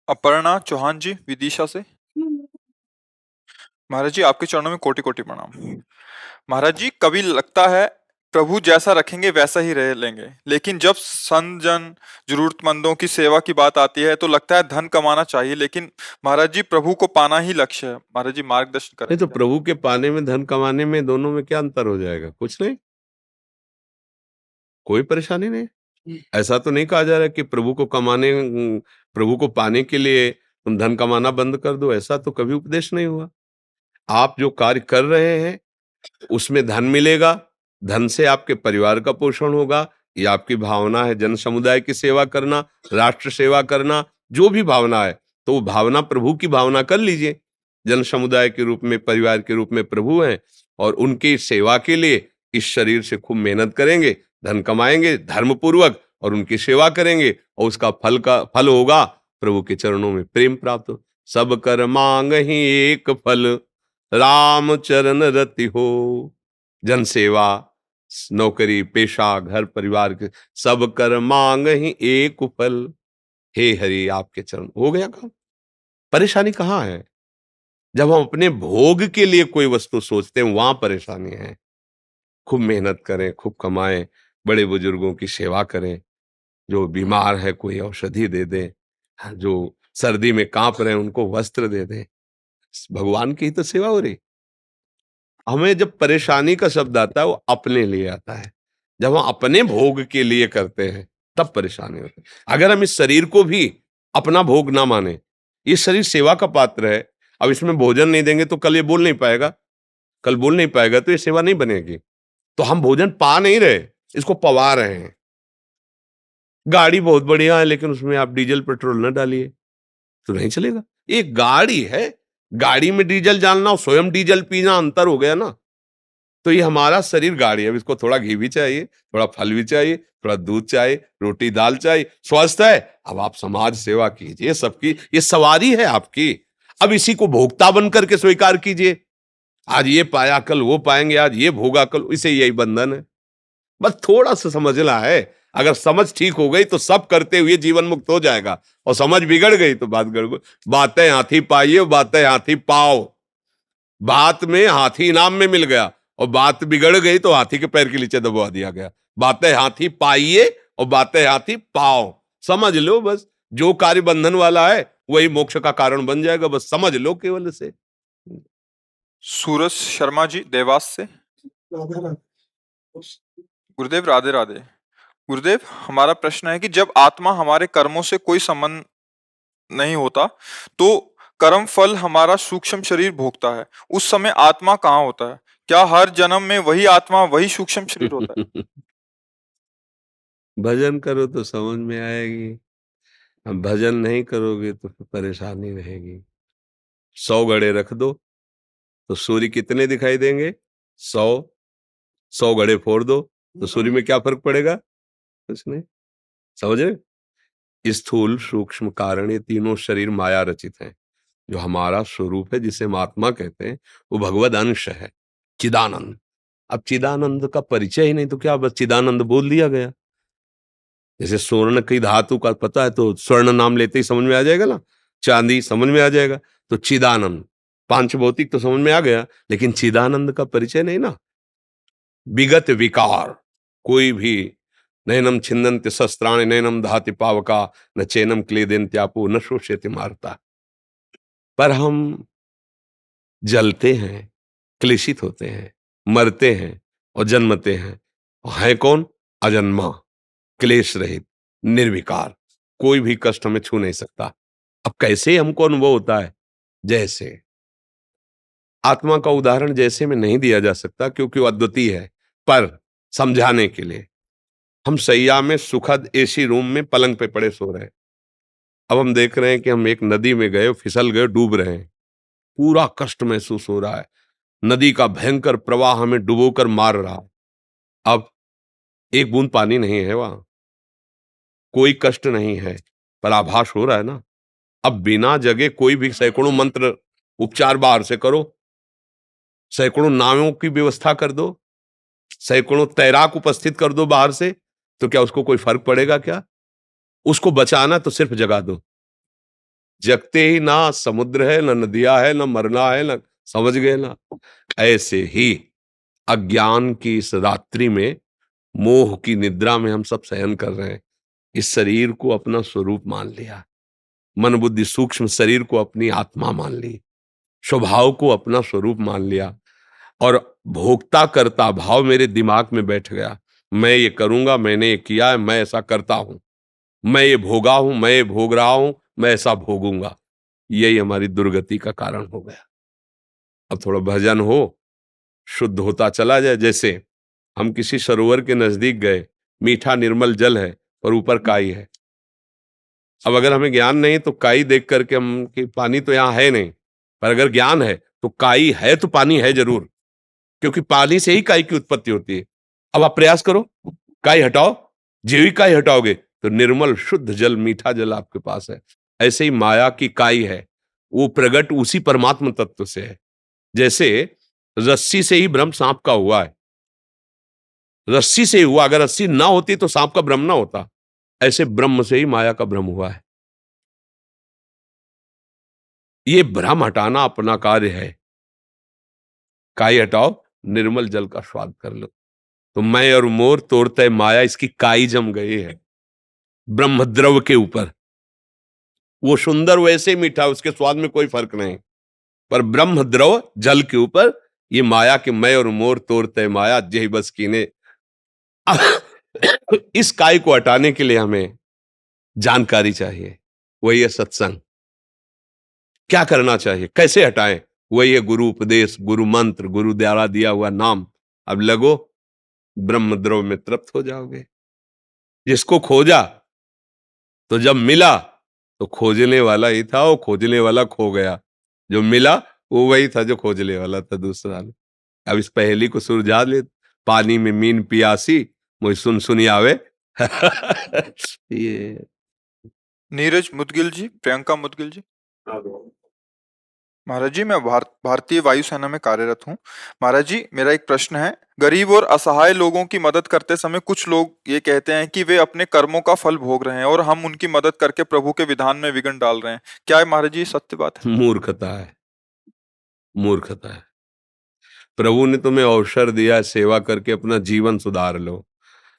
अपर्णा चौहान जी विदिशा से। महाराज जी आपके चरणों में कोटि कोटि प्रणाम। महाराज जी कभी लगता है प्रभु जैसा रखेंगे वैसा ही रह लेंगे, लेकिन जब संत जन जरूरतमंदों की सेवा की बात आती है तो लगता है धन कमाना चाहिए, लेकिन महाराज जी प्रभु को पाना ही लक्ष्य है। महाराज जी मार्गदर्शन नहीं तो करें। प्रभु के पाने में धन कमाने में दोनों में क्या अंतर हो जाएगा? कुछ नहीं, कोई परेशानी नहीं। ऐसा तो नहीं कहा जा रहा कि प्रभु को पाने के लिए तुम धन कमाना बंद कर दो, ऐसा तो कभी उपदेश नहीं हुआ। आप जो कार्य कर रहे हैं उसमें धन मिलेगा, धन से आपके परिवार का पोषण होगा, ये आपकी भावना है जन समुदाय की सेवा करना, राष्ट्र सेवा करना, जो भी भावना है तो वो भावना प्रभु की भावना कर लीजिए। जन समुदाय के रूप में, परिवार के रूप में प्रभु हैं और उनकी सेवा के लिए इस शरीर से खूब मेहनत करेंगे, धन कमाएंगे धर्म पूर्वक और उनकी सेवा करेंगे और उसका फल होगा प्रभु के चरणों में प्रेम प्राप्त हो। सब कर मांग ही एक फल, राम चरण रति हो। जन सेवा, नौकरी पेशा, घर परिवार के सब कर मांग ही एक फल। हे हरि आपके चरण, हो गया काम। परेशानी कहाँ है? जब हम अपने भोग के लिए कोई वस्तु सोचते हैं वहां परेशानी है। खूब मेहनत करें, खूब कमाएं, बड़े बुजुर्गों की सेवा करें, जो बीमार है कोई औषधि दे दें, जो सर्दी में कांप रहे हैं उनको वस्त्र दे दें। भगवान की ही तो सेवा हो रही। हमें जब परेशानी का शब्द आता है वो अपने लिए आता है। जब हम अपने भोग के लिए करते हैं तब परेशानी होती है। अगर हम इस शरीर को भी अपना भोग ना माने, ये शरीर सेवा का पात्र है, अब इसमें भोजन नहीं देंगे तो कल ये बोल नहीं पाएगा, कल बोल नहीं पाएगा तो ये सेवा नहीं बनेगी। तो हम भोजन पा नहीं रहे, इसको पवा रहे हैं। गाड़ी बहुत बढ़िया है लेकिन उसमें आप डीजल पेट्रोल ना डालिए तो नहीं चलेगा। एक गाड़ी है, गाड़ी में डीजल डालना और स्वयं डीजल पीना अंतर हो गया ना। तो ये हमारा शरीर गाड़ी है, अब इसको थोड़ा घी भी चाहिए, थोड़ा फल भी चाहिए, थोड़ा दूध चाहिए, रोटी दाल चाहिए, स्वस्थ है। अब आप समाज सेवा कीजिए, सबकी ये सवारी है आपकी। अब इसी को भोक्ता बन करके स्वीकार कीजिए। आज ये पाया कल वो पाएंगे, आज ये भोगा कल, इसे यही बंधन है। बस थोड़ा सा समझना है। अगर समझ ठीक हो गई तो सब करते हुए जीवन मुक्त हो जाएगा, और समझ बिगड़ गई तो बात गड़बड़। बातें हाथी पाइए, बातें हाथी पाओ। बात में हाथी इनाम में मिल गया और बात बिगड़ गई तो हाथी के पैर के नीचे दबवा दिया गया। बातें हाथी पाइए और बातें हाथी पाओ। समझ लो बस, जो कार्य बंधन वाला है वही मोक्ष का कारण बन जाएगा, बस समझ लो केवल से। सूरज शर्मा जी देवास से। गुरुदेव राधे राधे। गुरुदेव हमारा प्रश्न है कि जब आत्मा हमारे कर्मों से कोई संबंध नहीं होता तो कर्म फल हमारा सूक्ष्म शरीर भोगता है, उस समय आत्मा कहाँ होता है? क्या हर जन्म में वही आत्मा वही सूक्ष्म शरीर होता है? भजन करो तो समझ में आएगी, अब भजन नहीं करोगे तो फिर परेशानी रहेगी। 100 घड़े रख दो तो सूर्य कितने दिखाई देंगे? 100। 100 घड़े फोड़ दो तो सूर्य में क्या फर्क पड़ेगा? कुछ नहीं। समझ रहे? स्थूल सूक्ष्म कारण ये तीनों शरीर माया रचित हैं। जो हमारा स्वरूप है जिसे हम आत्मा कहते हैं वो भगवद अंश है, चिदानंद। अब चिदानंद का परिचय ही नहीं तो क्या बस चिदानंद बोल दिया गया। जैसे स्वर्ण की धातु का पता है तो स्वर्ण नाम लेते ही समझ में आ जाएगा ना, चांदी समझ में आ जाएगा। तो चिदानंद पांच भौतिक तो समझ में आ गया, लेकिन चिदानंद का परिचय नहीं ना। विगत विकार कोई भी, नैनम छिंदन्ति शस्त्राणि नैनम दहाति पावका न चैनम क्लेदेन्त्यापो न शोष्यति मारता। पर हम जलते हैं, क्लेशित होते हैं, मरते हैं और जन्मते हैं। है कौन? अजन्मा, क्लेश रहित, निर्विकार, कोई भी कष्ट हमें छू नहीं सकता। अब कैसे हमको अनुभव होता है? जैसे आत्मा का उदाहरण जैसे में नहीं दिया जा सकता क्योंकि वो अद्वितीय है, पर समझाने के लिए हम सैया में सुखद एसी रूम में पलंग पे पड़े सो रहे हैं। अब हम देख रहे हैं कि हम एक नदी में गए, फिसल गए, डूब रहे हैं। पूरा कष्ट महसूस हो रहा है, नदी का भयंकर प्रवाह हमें डुबोकर मार रहा है। अब एक बूंद पानी नहीं है वहां, कोई कष्ट नहीं है, पर आभास हो रहा है ना। अब बिना जगे कोई भी सैकड़ों मंत्र उपचार बाहर से करो, सैकड़ों नावों की व्यवस्था कर दो, सैकड़ों तैराक उपस्थित कर दो बाहर से, तो क्या उसको कोई फर्क पड़ेगा क्या? उसको बचाना तो सिर्फ जगा दो। जगते ही ना समुद्र है, ना नदियां है, ना मरना है, ना, समझ गए ना। ऐसे ही अज्ञान की इस रात्रि में, मोह की निद्रा में हम सब शयन कर रहे हैं। इस शरीर को अपना स्वरूप मान लिया, मन बुद्धि सूक्ष्म शरीर को अपनी आत्मा मान ली, स्वभाव को अपना स्वरूप मान लिया, और भोक्ता करता भाव मेरे दिमाग में बैठ गया। मैं ये करूंगा, मैंने ये किया है, मैं ऐसा करता हूं, मैं ये भोगा हूं, मैं ये भोग रहा हूं, मैं ऐसा भोगूंगा। यही हमारी दुर्गति का कारण हो गया। अब थोड़ा भजन हो, शुद्ध होता चला जाए। जैसे हम किसी सरोवर के नजदीक गए, मीठा निर्मल जल है और ऊपर काई है। अब अगर हमें ज्ञान नहीं तो काई देख करके हम कि पानी तो यहाँ है नहीं, पर अगर ज्ञान है तो काई है तो पानी है जरूर, क्योंकि पानी से ही काई की उत्पत्ति होती है। अब आप प्रयास करो, काई हटाओ, जीविका ही हटाओगे तो निर्मल शुद्ध जल, मीठा जल आपके पास है। ऐसे ही माया की काई है, वो प्रगट उसी परमात्म तत्व से है। जैसे रस्सी से ही ब्रह्म सांप का हुआ है, रस्सी से ही हुआ, अगर रस्सी ना होती तो सांप का भ्रम ना होता। ऐसे ब्रह्म से ही माया का भ्रम हुआ है। ये भ्रम हटाना अपना कार्य है। काई हटाओ, निर्मल जल का स्वाद कर लो। तो मैं और मोर तोड़ते माया, इसकी काई जम गई है ब्रह्म द्रव के ऊपर। वो सुंदर वैसे ही मीठा, उसके स्वाद में कोई फर्क नहीं, पर ब्रह्म द्रव जल के ऊपर ये माया के मैं और मोर तोड़ते माया जही बस कीने। इस काय को हटाने के लिए हमें जानकारी चाहिए, वही है सत्संग। क्या करना चाहिए, कैसे हटाएं, वही है गुरु उपदेश, गुरु मंत्र, गुरु द्वारा दिया हुआ नाम। अब लगो, ब्रह्म द्रव में तृप्त हो जाओगे। जिसको खोजा तो जब मिला तो खोजने वाला ही था, वो खोजने वाला खो गया। जो मिला वो वही था जो खोजने वाला था, दूसरा नहीं। अब इस पहेली को सुलझा ले। पानी में मीन पियासी, मुझे सुन सुनी आवे। ये नीरज मुदगिल जी, प्रियंका मुदगिल जी। महाराज जी, मैं भारतीय वायुसेना में कार्यरत हूँ। महाराज जी, मेरा एक प्रश्न है। गरीब और असहाय लोगों की मदद करते समय कुछ लोग ये कहते हैं कि वे अपने कर्मों का फल भोग रहे हैं और हम उनकी मदद करके प्रभु के विधान में विघ्न डाल रहे हैं। क्या है महाराज जी, सत्य बात है? मूर्खता है, मूर्खता है। प्रभु ने तुम्हें अवसर दिया, सेवा करके अपना जीवन सुधार लो।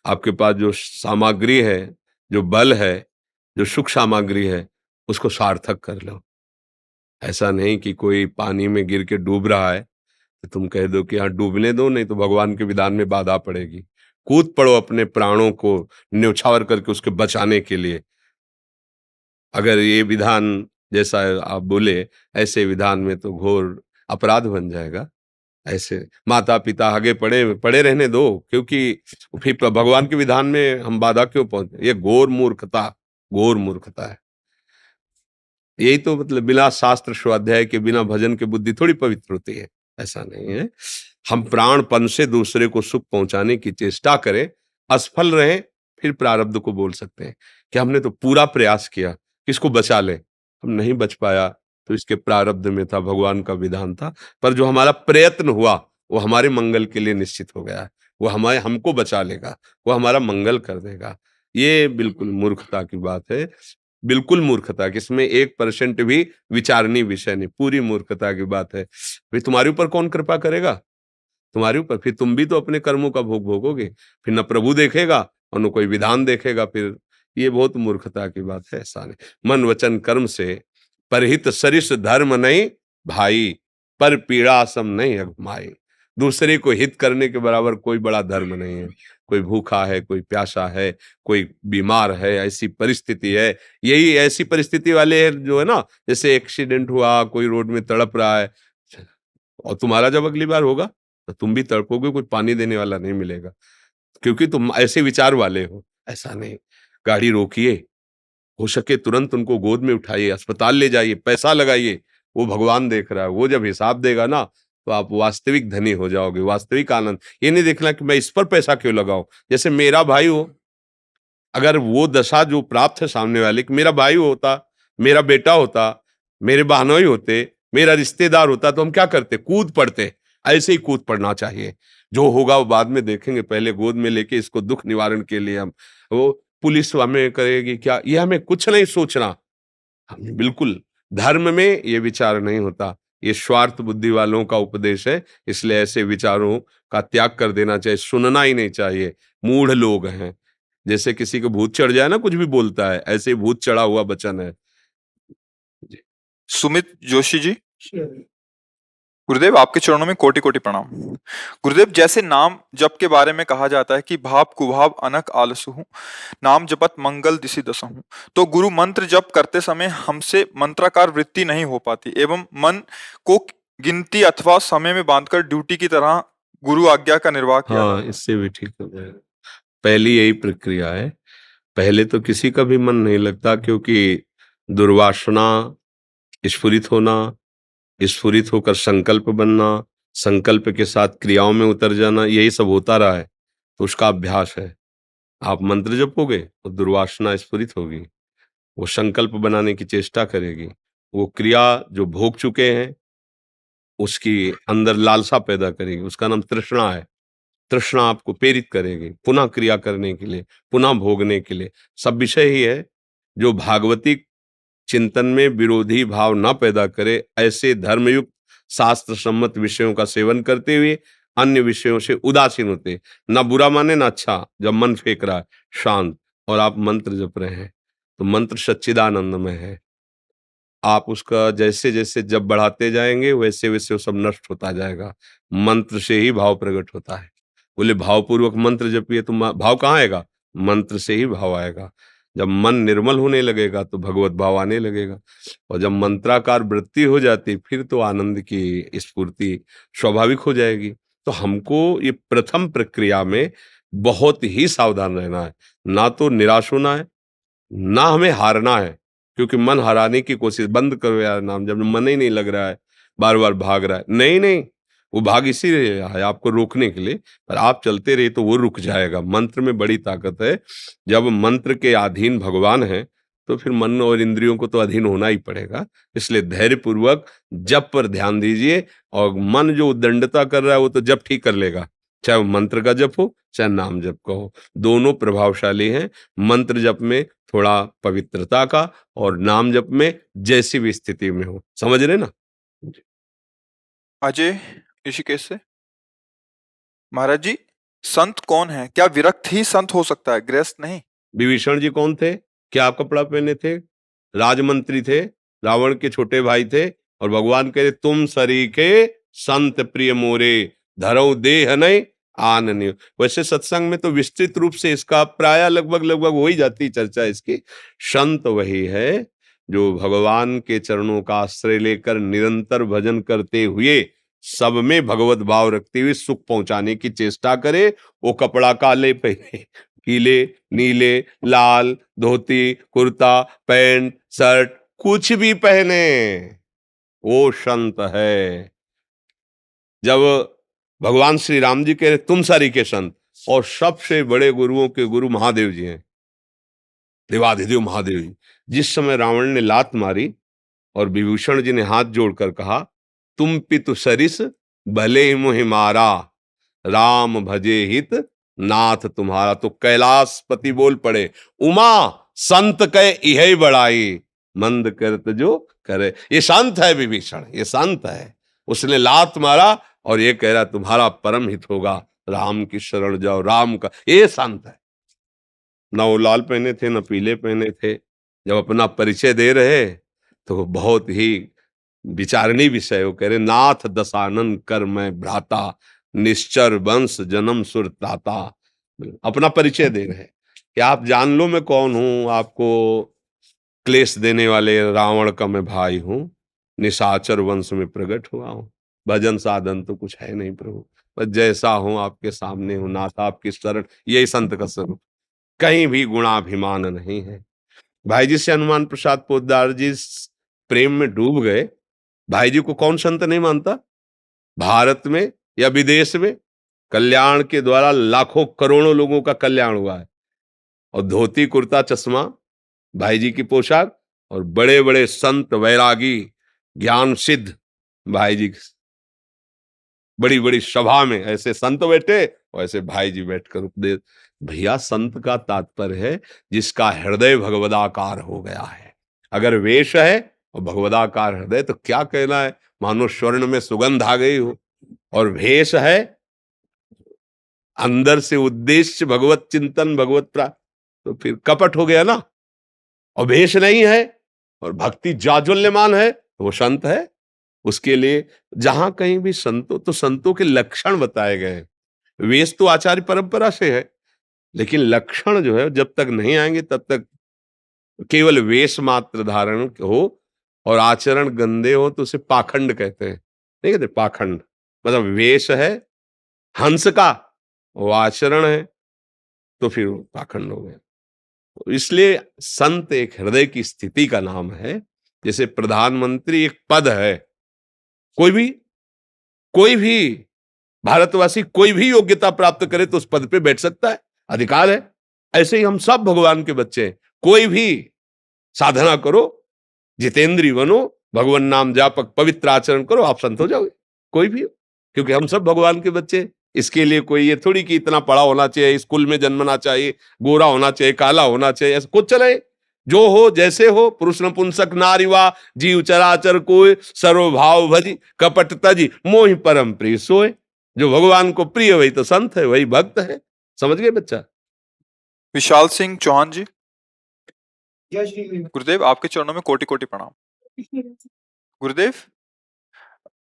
आपके पास जो सामग्री है, जो बल है, जो सुख सामग्री है, उसको सार्थक कर लो। ऐसा नहीं कि कोई पानी में गिर के डूब रहा है तो तुम कह दो कि हाँ डूबने दो, नहीं तो भगवान के विधान में बाधा पड़ेगी। कूद पड़ो अपने प्राणों को न्यौछावर करके उसके बचाने के लिए। अगर ये विधान जैसा आप बोले, ऐसे विधान में तो घोर अपराध बन जाएगा। ऐसे माता पिता आगे पड़े पड़े रहने दो, क्योंकि फिर भगवान के विधान में हम बाधा क्यों पहुंचे? ये घोर मूर्खता, घोर मूर्खता है। यही तो मतलब बिना शास्त्र स्वाध्याय के, बिना भजन के बुद्धि थोड़ी पवित्र होती है। ऐसा नहीं है। हम प्राणपन से दूसरे को सुख पहुंचाने की चेष्टा करें, असफल रहे, फिर प्रारब्ध को बोल सकते हैं कि हमने तो पूरा प्रयास किया किसको बचा ले, हम नहीं बच पाया तो इसके प्रारब्ध में था, भगवान का विधान था। पर जो हमारा प्रयत्न हुआ वो हमारे मंगल के लिए निश्चित हो गया है। वो हमारे हमको बचा लेगा, वो हमारा मंगल कर देगा। ये बिल्कुल मूर्खता की बात है, बिल्कुल मूर्खता कि इसमें 1% भी विचारणीय विषय नहीं, पूरी मूर्खता की बात है। फिर तुम्हारे ऊपर कौन कृपा करेगा? तुम्हारे ऊपर फिर तुम भी तो अपने कर्मों का भोग भोगोगे। फिर न प्रभु देखेगा और न कोई विधान देखेगा। फिर ये बहुत मूर्खता की बात है। ऐसा नहीं, मन वचन कर्म से परहित सरिस धर्म नहीं भाई, पर पीड़ा सम नहीं अघमाई। दूसरे को हित करने के बराबर कोई बड़ा धर्म नहीं है। कोई भूखा है, कोई प्यासा है, कोई बीमार है, ऐसी परिस्थिति है। यही ऐसी परिस्थिति वाले जो है ना, जैसे एक्सीडेंट हुआ, कोई रोड में तड़प रहा है, और तुम्हारा जब अगली बार होगा तो तुम भी तड़पोगे, कोई पानी देने वाला नहीं मिलेगा, क्योंकि तुम ऐसे विचार वाले हो। ऐसा नहीं, गाड़ी रोकिए, हो सके तुरंत उनको गोद में उठाइए, अस्पताल ले जाइए, पैसा लगाइए। वो भगवान देख रहा है, वो जब हिसाब देगा ना तो आप वास्तविक धनी हो जाओगे, वास्तविक आनंद। ये नहीं देखना कि मैं इस पर पैसा क्यों लगाऊं। जैसे मेरा भाई हो, अगर वो दशा जो प्राप्त है सामने वाले कि मेरा भाई होता, मेरा बेटा होता, मेरे बहनोई होते, मेरा रिश्तेदार होता, तो हम क्या करते? कूद पड़ते। ऐसे ही कूद पड़ना चाहिए। जो होगा वो बाद में देखेंगे, पहले गोद में लेके इसको दुख निवारण के लिए हम वो पुलिस हमें करेगी क्या, ये हमें कुछ नहीं सोचना। हमें बिल्कुल धर्म में ये विचार नहीं होता, ये स्वार्थ बुद्धि वालों का उपदेश है, इसलिए ऐसे विचारों का त्याग कर देना चाहिए, सुनना ही नहीं चाहिए। मूढ़ लोग हैं, जैसे किसी को भूत चढ़ जाए ना, कुछ भी बोलता है, ऐसे ही भूत चढ़ा हुआ वचन है। जी। सुमित जोशी जी, गुरुदेव आपके चरणों में कोटि कोटि प्रणाम। गुरुदेव, जैसे नाम जप के बारे में कहा जाता है कि भाव कुभाव अनक आलसु हूँ, नाम जपत मंगल दिसि दसहूं, तो गुरु मंत्र जप करते समय हमसे मंत्राकार वृत्ति नहीं हो पाती एवं मन को गिनती अथवा समय में बांधकर ड्यूटी की तरह गुरु आज्ञा का निर्वाह किया हाँ, जाता है। इससे भी ठीक हो जाएगा। पहली यही प्रक्रिया है। पहले तो किसी का भी मन नहीं लगता, क्योंकि दुर्वासना स्फुरित होना, स्फुरित होकर संकल्प बनना, संकल्प के साथ क्रियाओं में उतर जाना, यही सब होता रहा है, तो उसका अभ्यास है। आप मंत्र जपोगे तो दुर्वासना स्फुरित होगी, वो संकल्प बनाने की चेष्टा करेगी, वो क्रिया जो भोग चुके हैं उसकी अंदर लालसा पैदा करेगी, उसका नाम तृष्णा है। तृष्णा आपको प्रेरित करेगी पुनः क्रिया करने के लिए, पुनः भोगने के लिए। सब विषय ही है, जो भागवती चिंतन में विरोधी भाव ना पैदा करे, ऐसे धर्मयुक्त शास्त्र सम्मत विषयों का सेवन करते हुए अन्य विषयों से उदासीन होते, ना बुरा माने ना अच्छा। जब मन फेंक रहा है शांत, और आप मंत्र जप रहे हैं, तो मंत्र सच्चिदानंदमय है। आप उसका जैसे जैसे जब बढ़ाते जाएंगे, वैसे वैसे वो सब नष्ट होता जाएगा। मंत्र से ही भाव प्रकट होता है। बोले भावपूर्वक मंत्र जपिए तो भाव कहाँ आएगा? मंत्र से ही भाव आएगा। जब मन निर्मल होने लगेगा तो भगवत भाव आने लगेगा, और जब मंत्राकार वृत्ति हो जाती, फिर तो आनंद की स्फूर्ति स्वाभाविक हो जाएगी। तो हमको ये प्रथम प्रक्रिया में बहुत ही सावधान रहना है, ना तो निराश होना है, ना हमें हारना है। क्योंकि मन हराने की कोशिश, बंद करो यार नाम, जब मन ही नहीं लग रहा है, बार बार भाग रहा है, नहीं नहीं, वो भाग इसीलिए रहा है आपको रोकने के लिए, पर आप चलते रहिए तो वो रुक जाएगा। मंत्र में बड़ी ताकत है। जब मंत्र के अधीन भगवान है, तो फिर मन और इंद्रियों को तो अधीन होना ही पड़ेगा। इसलिए धैर्य पूर्वक जप पर ध्यान दीजिए, और मन जो उद्दंडता कर रहा है वो तो जप ठीक कर लेगा, चाहे वो मंत्र का जप हो चाहे नाम जप का हो, दोनों प्रभावशाली हैं। मंत्र जप में थोड़ा पवित्रता का, और नाम जप में जैसी भी स्थिति में हो, समझ रहे ना? जी। अजय ऋषिकेश से, महाराज जी, संत कौन है? क्या विरक्त ही संत हो सकता है, गृहस्थ नहीं? विभीषण जी कौन थे? क्या कपड़ा पहने थे? राजमंत्री थे, रावण के छोटे भाई थे, और भगवान कह रहे तुम सरीखे संत प्रिय मोरे, धरऊ देह नहीं आन नहीं। वैसे सत्संग में तो विस्तृत रूप से इसका प्राय लगभग लगभग हो ही जाती चर्चा इसकी। संत वही है जो भगवान के चरणों का आश्रय लेकर निरंतर भजन करते हुए, सब में भगवत भाव रखते हुए सुख पहुंचाने की चेष्टा करे। वो कपड़ा काले पहने, पीले, नीले, लाल, धोती, कुर्ता, पैंट, शर्ट, कुछ भी पहने, वो संत है। जब भगवान श्री राम जी कह रहे तुम सारी के संत, और सबसे बड़े गुरुओं के गुरु महादेव जी हैं, देवाधिदेव महादेव जी। जिस समय रावण ने लात मारी और विभूषण जी ने हाथ जोड़कर कहा तुम पितु सरिस भले ही मोहि मारा, राम भजे हित नाथ तुम्हारा, तो कैलाशपति बोल पड़े उमा संत कह इहे बड़ाई, मंद करत जो करे। ये शांत है विभीषण, ये शांत है। उसने लात मारा और ये कह रहा तुम्हारा परम हित होगा, राम की शरण जाओ, राम का, ये शांत है। न वो लाल पहने थे न पीले पहने थे। जब अपना परिचय दे रहे तो बहुत ही विचारणीय विषय, वो कह रहे नाथ दशानन कर मैं भ्राता, निश्चर वंश जन्म सुर ताता। अपना परिचय दे रहे कि आप जान लो मैं कौन हूं, आपको क्लेश देने वाले रावण का मैं भाई हूं, निशाचर वंश में प्रकट हुआ हूं। भजन साधन तो कुछ है नहीं प्रभु, बस जैसा हूं आपके सामने हूं, नाथ आपकी शरण, यही संत का स्वरूप। कहीं भी गुणाभिमान नहीं है। भाई जी से हनुमान प्रसाद पोद्दार जी प्रेम में डूब गए। भाई जी को कौन संत नहीं मानता? भारत में या विदेश में कल्याण के द्वारा लाखों करोड़ों लोगों का कल्याण हुआ है। और धोती कुर्ता चश्मा भाई जी की पोशाक, और बड़े बड़े संत वैरागी ज्ञान सिद्ध भाई जी, बड़ी बड़ी सभा में ऐसे संत बैठे और ऐसे भाई जी बैठकर उपदेश। भैया संत का तात्पर्य है जिसका हृदय भगवदाकार हो गया है। अगर वेश है और भगवदाकार हृदय तो क्या कहना है, मानो स्वर्ण में सुगंध आ गई हो। और भेष है अंदर से उद्देश्य भगवत चिंतन भगवत प्राप्त, तो फिर कपट हो गया ना। और भेष नहीं है और भक्ति जाज्वल्यमान है तो वो संत है। उसके लिए जहां कहीं भी संतों तो संतों के लक्षण बताए गए हैं। वेश तो आचार्य परंपरा से है, लेकिन लक्षण जो है जब तक नहीं आएंगे तब तक केवल वेश मात्र धारण हो और आचरण गंदे हो तो उसे पाखंड कहते हैं। नहीं कहते पाखंड, मतलब वेश है हंस का, वो आचरण है तो फिर वो पाखंड हो गया। तो इसलिए संत एक हृदय की स्थिति का नाम है। जैसे प्रधानमंत्री एक पद है, कोई भी भारतवासी कोई भी योग्यता प्राप्त करे तो उस पद पे बैठ सकता है, अधिकार है। ऐसे ही हम सब भगवान के बच्चे हैं। कोई भी साधना करो, जितेंद्रिय बनो, भगवान नाम जापक पवित्र आचरण करो, आप संत हो जाओगे, कोई भी हो। क्योंकि हम सब भगवान के बच्चे हैं। इसके लिए कोई ये थोड़ी कि इतना पढ़ा होना चाहिए, स्कूल में जन्मना चाहिए, गोरा होना चाहिए, काला होना चाहिए, ऐसा कुछ चले। जो हो जैसे हो, पुरुष नपुंसक नारीवा जीव चराचर कोय, सर्वभाव भजी कपट तजी मोहि परम प्रिय सोय। जो भगवान को प्रिय वही तो संत है, वही भक्त है। समझ गए बच्चा? विशाल सिंह चौहान जी, जय श्री कृष्ण। गुरुदेव आपके चरणों में कोटि कोटि प्रणाम। गुरुदेव,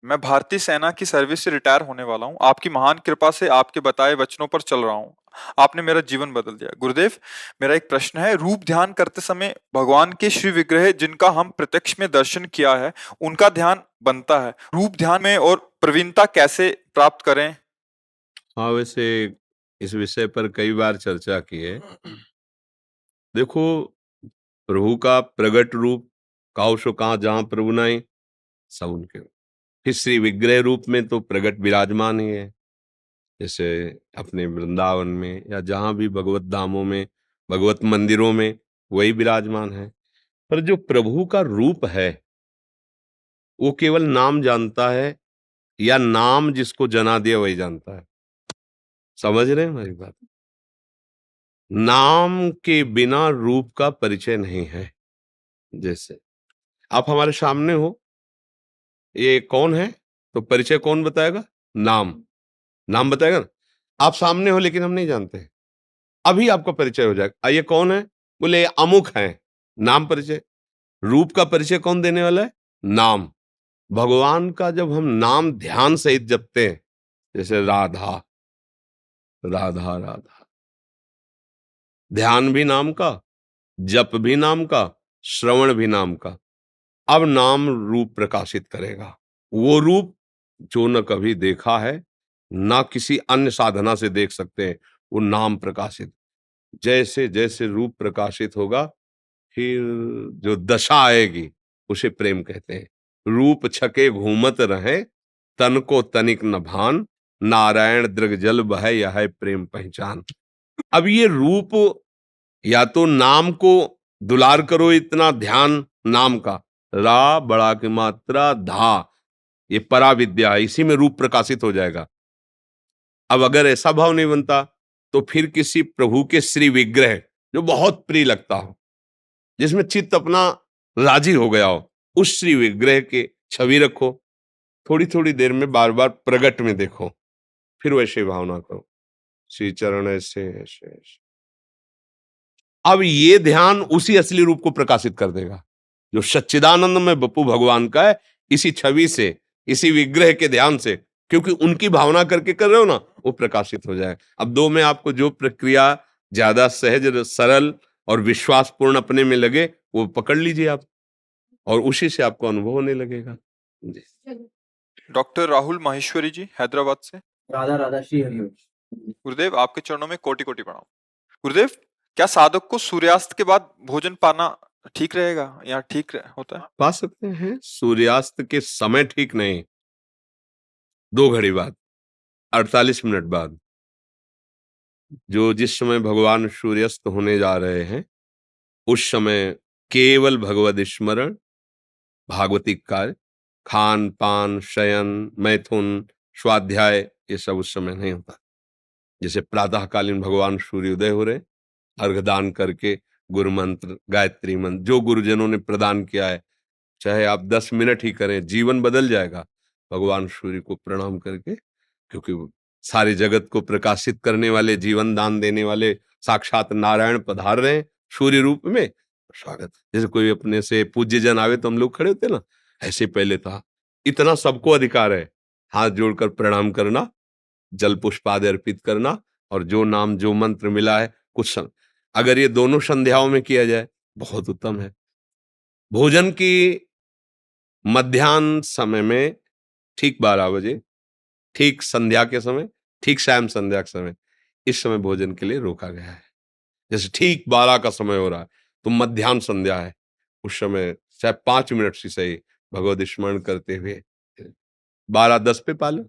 मैं भारतीय सेना की सर्विस से रिटायर होने वाला हूँ। आपकी महान कृपा से आपके बताए वचनों पर चल रहा हूँ। आपने मेरा जीवन बदल दिया। गुरुदेव, मेरा एक प्रश्न है। रूप ध्यान करते समय भगवान के श्री विग्रह जिनका हम प्रत्यक्ष में दर्शन किया है, उनका ध्यान बनता है। रूप ध्यान में और प्रवीणता कैसे प्राप्त करें? हाँ, वैसे इस विषय पर कई बार चर्चा की है। देखो, प्रभु का प्रगट रूप काउ सो कहाँ जहां प्रभु नहीं, सब उनके। फिर श्री विग्रह रूप में तो प्रगट विराजमान ही है, जैसे अपने वृंदावन में या जहां भी भगवत धामों में, भगवत मंदिरों में वही विराजमान है। पर जो प्रभु का रूप है वो केवल नाम जानता है, या नाम जिसको जना दिया वही जानता है। समझ रहे हैं हमारी बात? नाम के बिना रूप का परिचय नहीं है। जैसे आप हमारे सामने हो, ये कौन है तो परिचय कौन बताएगा? नाम। नाम बताएगा ना। आप सामने हो लेकिन हम नहीं जानते, अभी आपका परिचय हो जाएगा। ये कौन है? बोले ये अमुक है, नाम परिचय। रूप का परिचय कौन देने वाला है? नाम। भगवान का जब हम नाम ध्यान सहित जपते हैं, जैसे राधा राधा राधा, ध्यान भी नाम का, जप भी नाम का, श्रवण भी नाम का। अब नाम रूप प्रकाशित करेगा। वो रूप जो न कभी देखा है, ना किसी अन्य साधना से देख सकते हैं, वो नाम प्रकाशित। जैसे जैसे रूप प्रकाशित होगा, फिर जो दशा आएगी उसे प्रेम कहते हैं। रूप छके घूमत रहे, तन को तनिक न भान, नारायण दृग जल बहै यह है प्रेम पहचान। अब ये रूप, या तो नाम को दुलार करो, इतना ध्यान नाम का, रा बड़ा की मात्रा धा, ये परा विद्या है, इसी में रूप प्रकाशित हो जाएगा। अब अगर ऐसा भाव नहीं बनता तो फिर किसी प्रभु के श्री विग्रह जो बहुत प्रिय लगता हो, जिसमें चित्त अपना राजी हो गया हो, उस श्री विग्रह के छवि रखो, थोड़ी थोड़ी देर में बार बार प्रगट में देखो, फिर वैसे भावना करो, श्री चरण ऐसे ऐसे ऐसे। अब ये ध्यान उसी असली रूप को प्रकाशित कर देगा जो सच्चिदानंद में बप्पू भगवान का है, इसी छवि से, इसी विग्रह के ध्यान से, क्योंकि उनकी भावना करके कर रहे हो ना, वो प्रकाशित हो जाए। अब दो में आपको जो प्रक्रिया ज्यादा सहज, सरल और विश्वासपूर्ण अपने में लगे वो पकड़ लीजिए आप, और उसी से आपको अनुभव होने लगेगा। डॉक्टर राहुल माहेश्वरी जी, हैदराबाद से। राधा राधा श्री हरिओम। गुरुदेव, आपके चरणों में कोटि कोटि प्रणाम। गुरुदेव, क्या साधक को सूर्यास्त के बाद भोजन पाना ठीक रहेगा या ठीक होता है? पा सकते हैं। सूर्यास्त के समय ठीक नहीं, 2 घड़ी बाद, 48 मिनट बाद, जो जिस समय भगवान सूर्यास्त होने जा रहे हैं उस समय केवल भगवद स्मरण, भागवतिक कार्य, खान पान, शयन, मैथुन, स्वाध्याय, ये सब उस समय नहीं होता। जैसे प्रातःकालीन भगवान सूर्योदय हो रहे, अर्घदान करके गुरु मंत्र, गायत्री मंत्र जो गुरुजनों ने प्रदान किया है, चाहे आप 10 मिनट ही करें, जीवन बदल जाएगा भगवान सूर्य को प्रणाम करके, क्योंकि वो सारे जगत को प्रकाशित करने वाले, जीवन दान देने वाले साक्षात नारायण पधार रहे हैं सूर्य रूप में। स्वागत, जैसे कोई अपने से पूज्य जन आवे तो हम लोग खड़े होते ना, ऐसे पहले था। इतना सबको अधिकार है हाथ जोड़कर प्रणाम करना, जल पुष्प आदि अर्पित करना, और जो नाम जो मंत्र मिला है कुछ अगर ये दोनों संध्याओं में किया जाए बहुत उत्तम है। भोजन की मध्याह्न समय में ठीक 12 बजे, ठीक संध्या के समय, ठीक शाम संध्या के समय, इस समय भोजन के लिए रोका गया है। जैसे ठीक 12 का समय हो रहा है तो मध्याह्न संध्या है, उस समय चाहे 5 मिनट से सही भगवत स्मरण करते हुए 12:10 पे पा लो,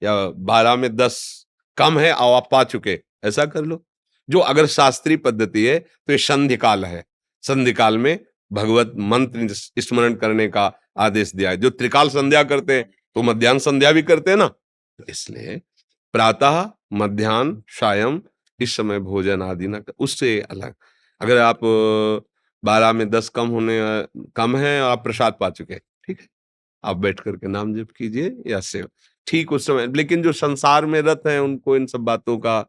या 12 में 10 कम है और आप पा चुके, ऐसा कर लो। जो अगर शास्त्रीय पद्धति है तो ये संध्या काल है, संध्या काल में भगवत मंत्र स्मरण करने का आदेश दिया है। जो त्रिकाल संध्या करते हैं तो मध्याह्न संध्या भी करते हैं ना, तो इसलिए प्रातः, मध्याह्न, सायं इस समय भोजन आदि ना, उससे अलग। अगर आप 12 में 10 कम है और आप प्रसाद पा चुके, ठीक है, आप बैठ करके नाम जप कीजिए या सेव, ठीक उस समय। लेकिन जो संसार में रत हैं उनको इन सब बातों का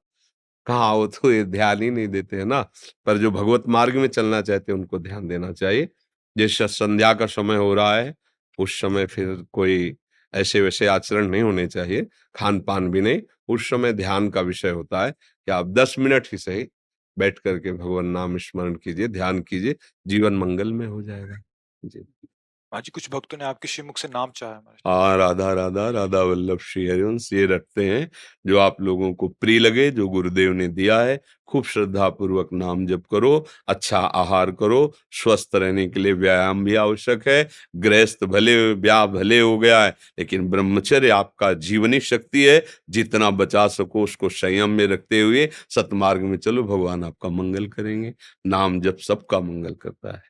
कहाँ, वो तो ये ध्यान ही नहीं देते हैं ना। पर जो भगवत मार्ग में चलना चाहते हैं उनको ध्यान देना चाहिए। जैसे संध्या का समय हो रहा है उस समय फिर कोई ऐसे वैसे आचरण नहीं होने चाहिए, खान पान भी नहीं। उस समय ध्यान का विषय होता है कि आप 10 मिनट ही सही बैठ करके भगवान नाम स्मरण कीजिए, ध्यान कीजिए, जीवन मंगल में हो जाएगा। जी जी, कुछ भक्तों ने आपके श्रीमुख से नाम चाहा है महाराज। हाँ, राधा राधा राधा वल्लभ श्री हरिवंश ये रखते हैं जो आप लोगों को प्रिय लगे, जो गुरुदेव ने दिया है। खूब श्रद्धा पूर्वक नाम जप करो, अच्छा आहार करो, स्वस्थ रहने के लिए व्यायाम भी आवश्यक है। गृहस्थ भले ब्याह भले हो गया है, लेकिन ब्रह्मचर्य आपका जीवनी शक्ति है, जितना बचा सको उसको संयम में रखते हुए सतमार्ग में चलो, भगवान आपका मंगल करेंगे। नाम जप सबका मंगल करता है।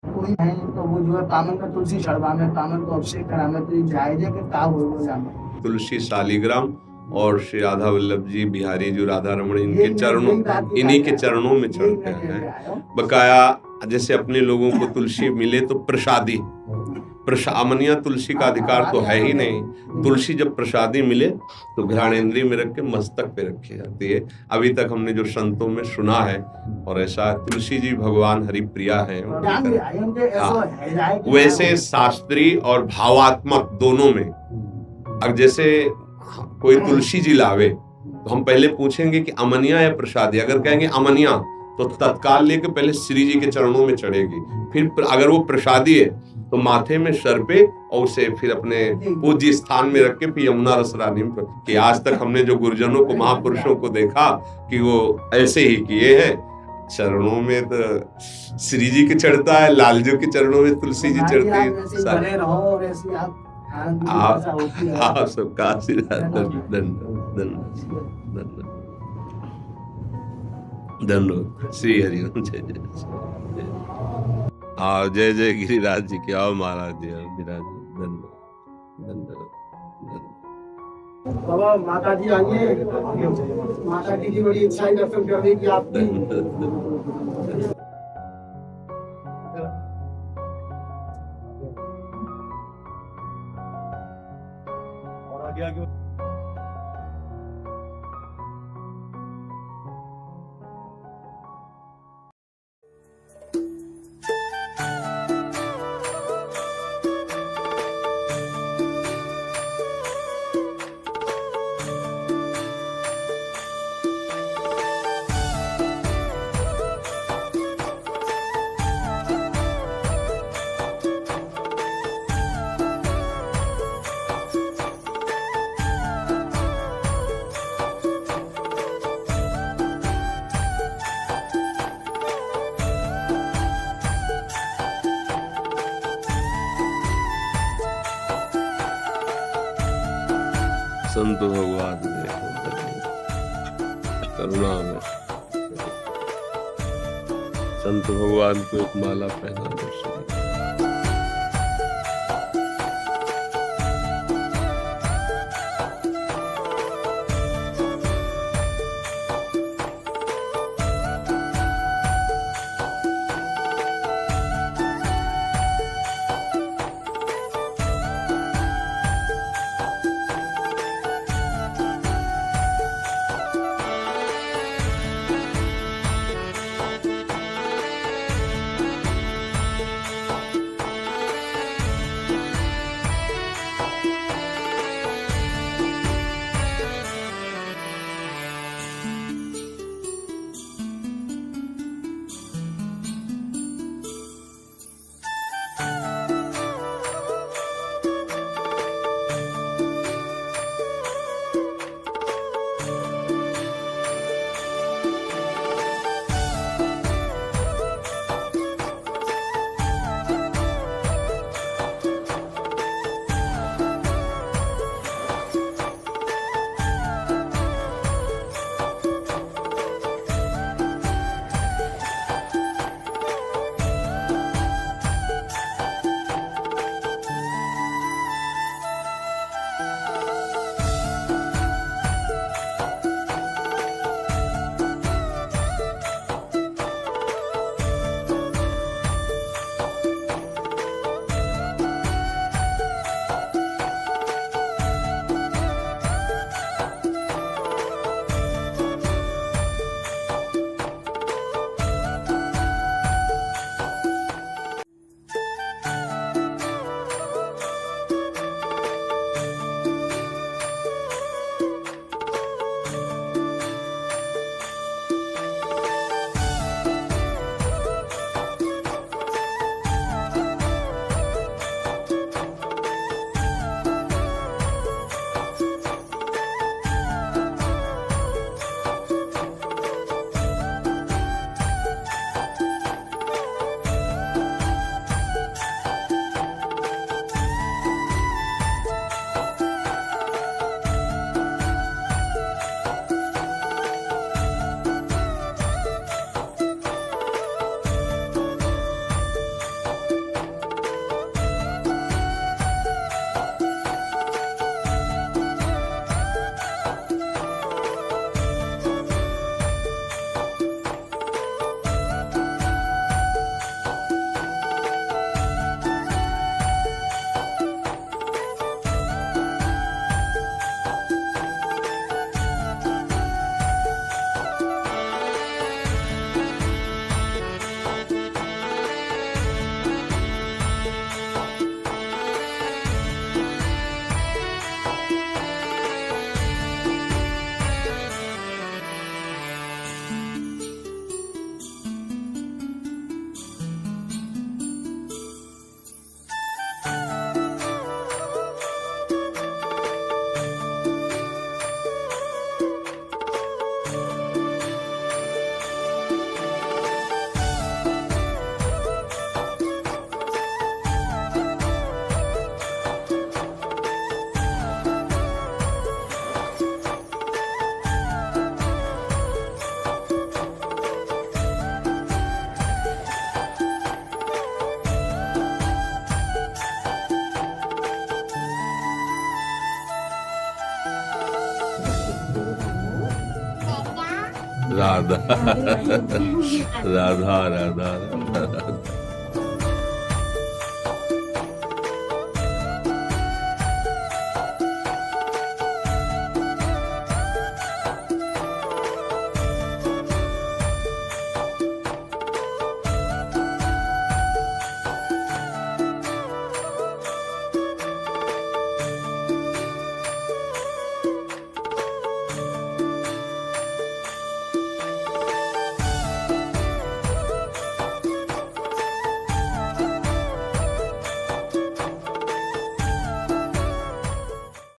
कोई है तो वो जो है तामन का तुलसी चढ़वा में, तामन को अभिषेक करा में, तो ये जायज है कि का हो जाना। तुलसी शालिग्राम और श्री राधा वल्लभ जी बिहारी जो राधा रमण इनके चरणों, इन्हीं के चरणों में चढ़ते हैं। बकाया जैसे अपने लोगों को तुलसी मिले तो प्रसादी, अमनिया तुलसी का अधिकार तो है ही नहीं। तुलसी जब प्रसादी मिले तो घ्राणेंद्रिय में रख के मस्तक पे रखी जाती है। अभी तक हमने जो संतों में सुना है, और ऐसा तुलसी जी भगवान हरिप्रिया है। वैसे शास्त्रीय और भावात्मक दोनों में, अब जैसे कोई तुलसी जी लावे तो हम पहले पूछेंगे कि अमनिया या प्रसादी। अगर कहेंगे अमनिया तो तत्काल लेके पहले श्री जी के चरणों में चढ़ेगी, फिर अगर वो प्रसादी है तो माथे में सर पे, और उसे फिर अपने पूज्य स्थान में रख के फिर यमुना रसरानी में। कि आज तक हमने जो गुरुजनों को, महापुरुषों को देखा कि वो ऐसे ही किए हैं। चरणों में तो श्री जी के चढ़ता है, लालजू के चरणों में तुलसी जी चढ़ती है। आप सबका आशीर्वाद, धन्यवाद। श्री हरि जय जय। हाँ, जय जय गिरिराज जी की। आओ महाराज जी, विराज। धन्यवाद। बाबा माता जी आइए, माता जी की बड़ी इच्छा है दर्शन करने की आपकी। और आगे संत भगवान करुणा में संत भगवान को एक माला पहना दर्शन। राधा राधा राधा राधा राधा